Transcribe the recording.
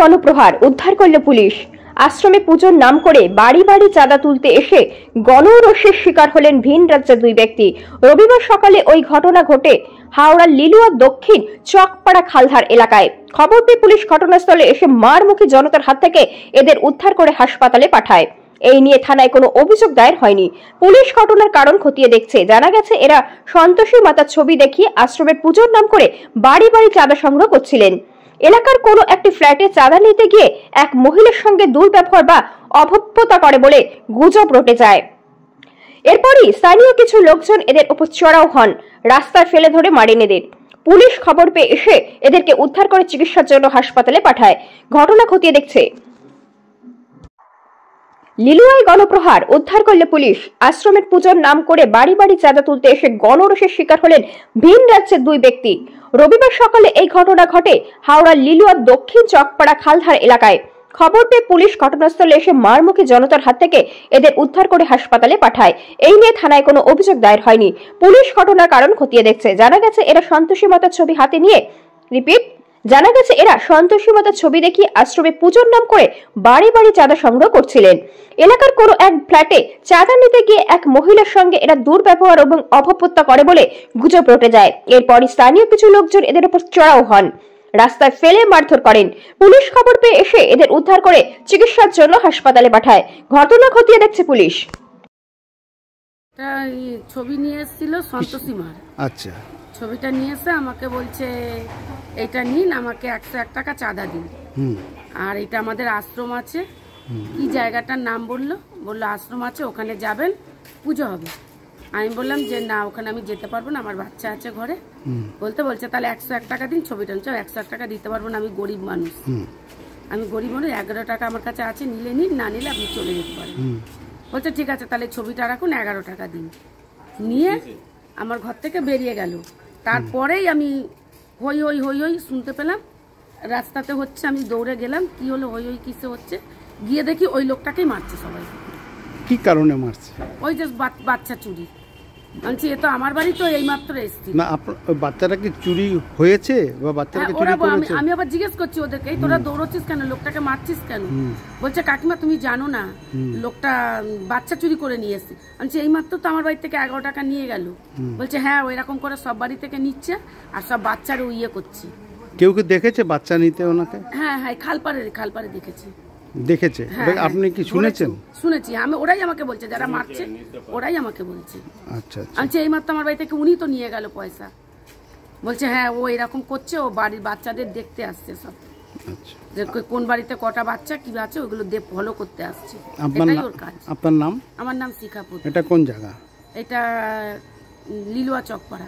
গণপ্রহার উদ্ধার করল পুলিশ। আশ্রমে পুজোর নাম করে বাড়ি বাড়ি চাঁদা তুলতে এসে গণরোষের শিকার হলেন ভিন রাজ্যের দুই ব্যক্তি। রবিবার সকালে ওই ঘটনা ঘটে হাওড়ার লিলুয়া দক্ষিণ চকপাড়া খালধার এলাকায়। খবর পেয়ে পুলিশ ঘটনাস্থলে এসে মারমুখী জনতার হাত থেকে এদের উদ্ধার করে হাসপাতালে পাঠায়। এই নিয়ে থানায় কোনো অভিযোগ দায়ের হয়নি। পুলিশ ঘটনার কারণ খতিয়ে দেখছে। জানা গেছে এরা সন্তোষী মাতার ছবি দেখিয়ে আশ্রমের পুজোর নাম করে বাড়ি বাড়ি চাঁদা সংগ্রহ করছিলেন। এলাকার কোনো একটি ফ্ল্যাটে চাঁদা নিতে গিয়ে এক মহিলার সঙ্গে দুর্ব্যবহার বা অভব্যতা করে বলে গুজব রটে যায়। এরপরই স্থানীয় কিছু লোকজন এদের উপর চড়াও হন, রাস্তায় ফেলে ধরে মারেন এদের। পুলিশ খবর পেয়ে এসে এদেরকে উদ্ধার করে চিকিৎসার জন্য হাসপাতালে পাঠায়। ঘটনা খতিয়ে দেখছে। লিলুয়ায় গণপ্রহার উদ্ধার করল পুলিশ। আশ্রমের পুজোর নাম করে বাড়ি বাড়ি চাঁদা তুলতে এসে গণরোষের শিকার হলেন ভিন রাজ্যের দুই ব্যক্তি। রবিবার সকালে এই ঘটনা ঘটে হাওড়ার লিলুয়া দক্ষিণ চকপাড়া খালধার এলাকায়। খবর পেয়ে পুলিশ ঘটনাস্থলে এসে মারমুখী জনতার হাত থেকে এদের উদ্ধার করে হাসপাতালে পাঠায়। এই নিয়ে থানায় কোনো অভিযোগ দায়ের হয়নি। পুলিশ ঘটনার কারণ খতিয়ে দেখছে। জানা গেছে এরা সন্তোষী মাতার ছবি হাতে নিয়ে জানা গেছে এরা সন্তোষী মাতার ছবি দেখিয়ে আশ্রমে পুজোর নাম করে বাড়ি বাড়ি চাঁদা সংগ্রহ করছিলেন। এলাকার কোনো এক ফ্ল্যাটে চাঁদা নিতে গিয়ে এক মহিলার সঙ্গে এরা দুর্ব্যবহার এবং অভব্যতা করে বলে গুজব রটে যায়। এরপরই স্থানীয় কিছু লোকজন এদের উপর চড়াও হন, রাস্তায় ফেলে মারধর করেন। পুলিশ খবর পেয়ে এসে এদের উদ্ধার করে চিকিৎসার জন্য হাসপাতালে পাঠায়। ঘটনা খতিয়ে দেখছে পুলিশ। ছবি নিয়ে এসেছিল সন্তোষী মার। আচ্ছা, ছবিটা নিয়ে এসে আমাকে বলছে এটা নিন, আমাকে 101 টাকা চাঁদা দিন। আর এটা আমাদের আশ্রম আছে, কি জায়গাটার নাম বললো আশ্রম আছে, ওখানে যাবেন, পুজো হবে। আমি বললাম যে না, ওখানে আমি যেতে পারবো না, আমার বাচ্চা আছে ঘরে। বলছে তাহলে 101 টাকা দিন, ছবিটা 101 টাকা দিতে পারবো না, আমি গরিব মানুষ। 11 টাকা আমার কাছে আছে, নিলে নিন, না নিলে আপনি চলে যেতে পারেন। বলছে ঠিক আছে, তাহলে ছবিটা রাখুন, 11 টাকা দিন। নিয়ে আমার ঘর থেকে বেরিয়ে গেল। তারপরেই আমি হই হই হই হই শুনতে পেলাম, রাস্তাতে হচ্ছে। আমি দৌড়ে গেলাম, কি হলো, হই হই কিসে হচ্ছে। গিয়ে দেখি ওই লোকটাকেই মারছে সবাই। কি কারণে মারছে? ওই যে বাচ্চা চুরি। বলছি এ তো আমার বাড়ি, তো এইমাত্র এসছি না। বাচ্চাটা কি চুরি হয়েছে বা বাচ্চাটাকে চুরি করেছে? আমি আবার জিজ্ঞেস করছি ওদেরকে, তোরা দৌড়চ্ছিস কেন, লোকটাকে মারছিস কেন? বলছে কাকিমা তুমি জানো না, লোকটা বাচ্চা চুরি করে নিয়ে এসছে। আমি এইমাত্র তো আমার বাড়ি থেকে 11 টাকা নিয়ে গেল। বলছে হ্যাঁ, ওইরকম করে সব বাড়ি থেকে নিচ্ছে আর সব বাচ্চারও ইয়ে করছে। কেউ কি দেখেছে বাচ্চা নিতে ওনাকে? হ্যাঁ, খালপাড়ে দেখেছে। আপনি কি শুনেছেন? শুনেছি আমি, ওরাই আমাকে বলছে, যারা মারছে ওরাই আমাকে বলছে। আচ্ছা, আমি এইমাত্র আমার বাড়ি থেকে উনি তো নিয়ে গেল পয়সা। বলছে হ্যাঁ, ও এরকম করছে, ও বাড়ির বাচ্চাদের দেখতে আসছে সব। আচ্ছা, যে কোন বাড়িতে কটা বাচ্চা কি আছে ওগুলো ফলো করতে আসছে, এটাই ওর কাজ। আপনার নাম? আমার নাম শিখাপুর। এটা কোন জায়গা? এটা লিলুয়া চকপাড়া।